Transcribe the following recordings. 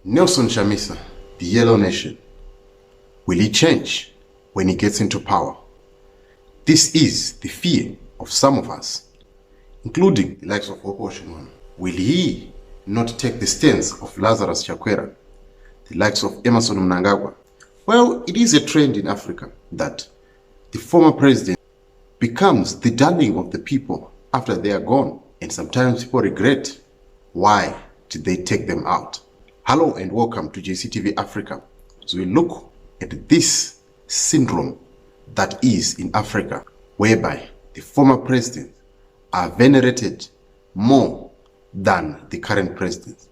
Nelson Chamisa, the Yellow Nation. Will he change when he gets into power? This is the fear of some of us, including the likes of Ocean One. Will he not take the stance of Lazarus Chakwera, the likes of Emmerson Mnangagwa? Well, it is a trend in Africa that the former president becomes the darling of the people after they are gone, and sometimes people regret why did they take them out. Hello and welcome to JCTV Africa. So we look at this syndrome that is in Africa, whereby the former presidents are venerated more than the current president.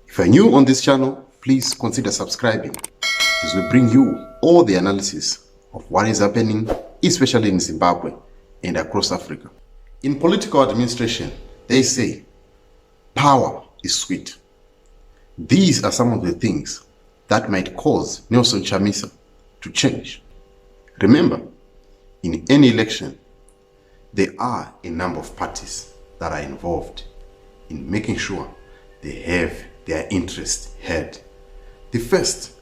If you're new on this channel, please consider subscribing as we bring you all the analysis of what is happening, especially in Zimbabwe and across Africa. In political administration, they say power is sweet. These are some of the things that might cause Nelson Chamisa to change. Remember, in any election, there are a number of parties that are involved in making sure they have their interests heard. The first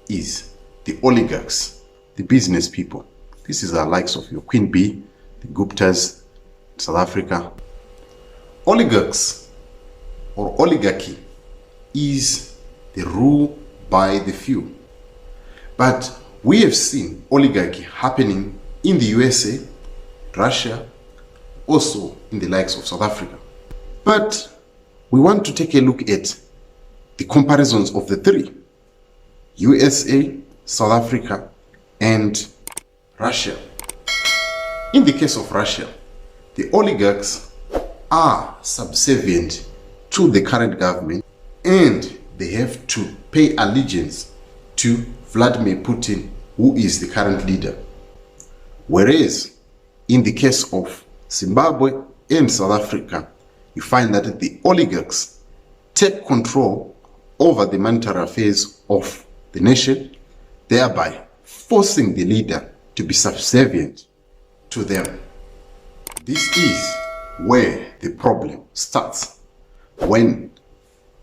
is the oligarchs, the business people. This is the likes of your Queen Bee, the Guptas, South Africa. Oligarchs or oligarchy is the rule by the few. But we have seen oligarchy happening in the USA, Russia, also in the likes of South Africa. But we want to take a look at the comparisons of the three: USA, South Africa, and Russia. In the case of Russia, the oligarchs are subservient to the current government and they have to pay allegiance to Vladimir Putin, who is the current leader. Whereas in the case of Zimbabwe and South Africa, you find that the oligarchs take control over the monetary affairs of the nation, thereby forcing the leader to be subservient to them. This is where the problem starts, when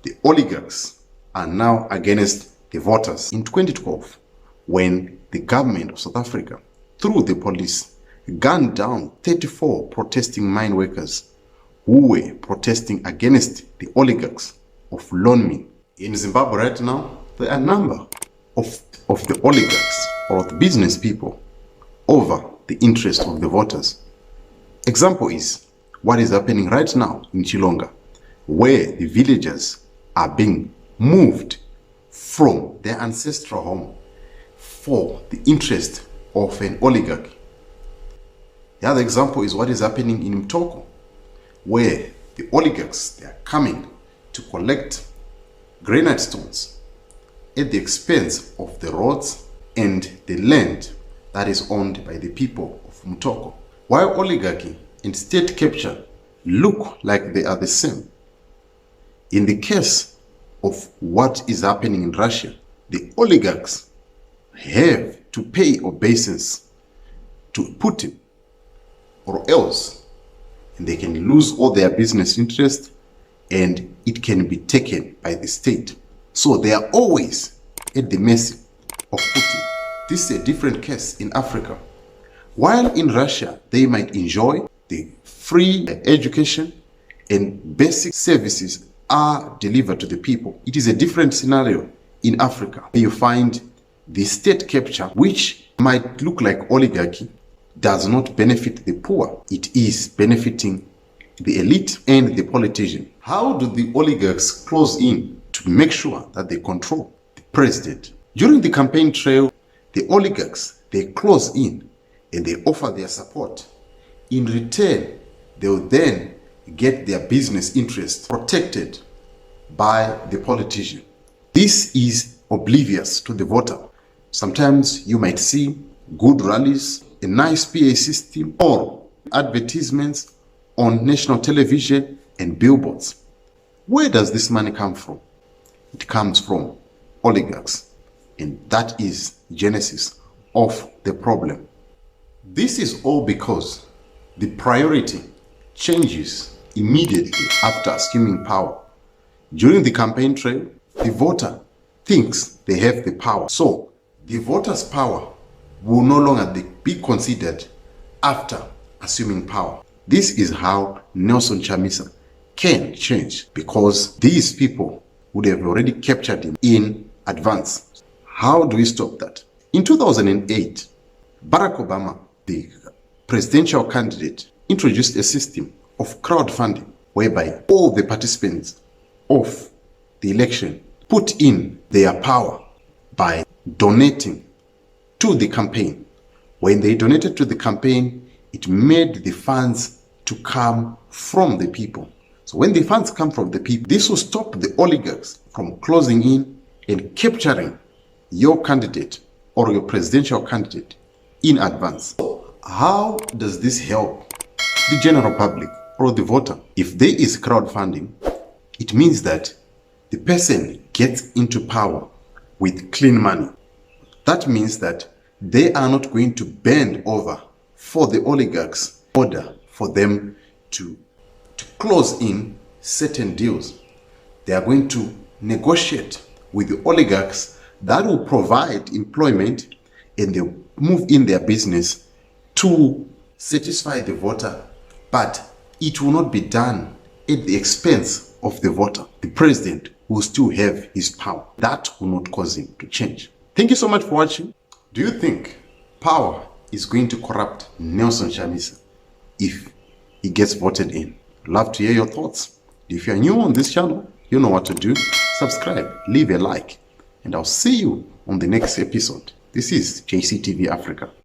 the oligarchs are now against the voters. In 2012, when the government of South Africa, through the police, gunned down 34 protesting mine workers who were protesting against the oligarchs of Lonmin. In Zimbabwe right now, there are a number of the oligarchs or the business people over the interest of the voters. Example is what is happening right now in Chilonga, where the villagers are being moved from their ancestral home for the interest of an oligarch. The other example is what is happening in Mtoko, where the oligarchs, they are coming to collect granite stones at the expense of the roads and the land that is owned by the people of Mtoko. While oligarchy and state capture look like they are the same, in the case of what is happening in Russia, the oligarchs have to pay obeisance to Putin, or else they can lose all their business interests and it can be taken by the state. So they are always at the mercy of Putin. This is a different case in Africa. While in Russia, they might enjoy the free education and basic services are delivered to the people. It is a different scenario in Africa. You find the state capture, which might look like oligarchy, does not benefit the poor. It is benefiting the elite and the politician. How do the oligarchs close in to make sure that they control the president? During the campaign trail, the oligarchs, they close in and they offer their support. In return, they will then get their business interests protected by the politician. This is oblivious to the voter. Sometimes you might see good rallies, a nice PA system, or advertisements on national television and billboards. Where does this money come from? It comes from oligarchs, and that is the genesis of the problem. This is all because the priority changes immediately after assuming power. During the campaign trail, the voter thinks they have the power. So the voters' power will no longer be considered after assuming power. This is how Nelson Chamisa can change, because these people would have already captured him in advance. How do we stop that? In 2008, Barack Obama, the presidential candidate, introduced a system of crowdfunding whereby all the participants of the election put in their power by donating to the campaign. When they donated to the campaign, it made the funds to come from the people. So when the funds come from the people, this will stop the oligarchs from closing in and capturing your candidate or your presidential candidate in advance. So how does this help the general public or the voter? If there is crowdfunding, it means that the person gets into power with clean money. That means that they are not going to bend over for the oligarchs in order for them to close in certain deals. They are going to negotiate with the oligarchs that will provide employment, and they move in their business to satisfy the voter, but it will not be done at the expense of the voter. The president will still have his power. That will not cause him to change. Thank you so much for watching. Do you think power is going to corrupt Nelson Chamisa if he gets voted in? I'd love to hear your thoughts. If you're new on this channel, you know what to do. Subscribe, leave a like, and I'll see you on the next episode. This is JCTV Africa.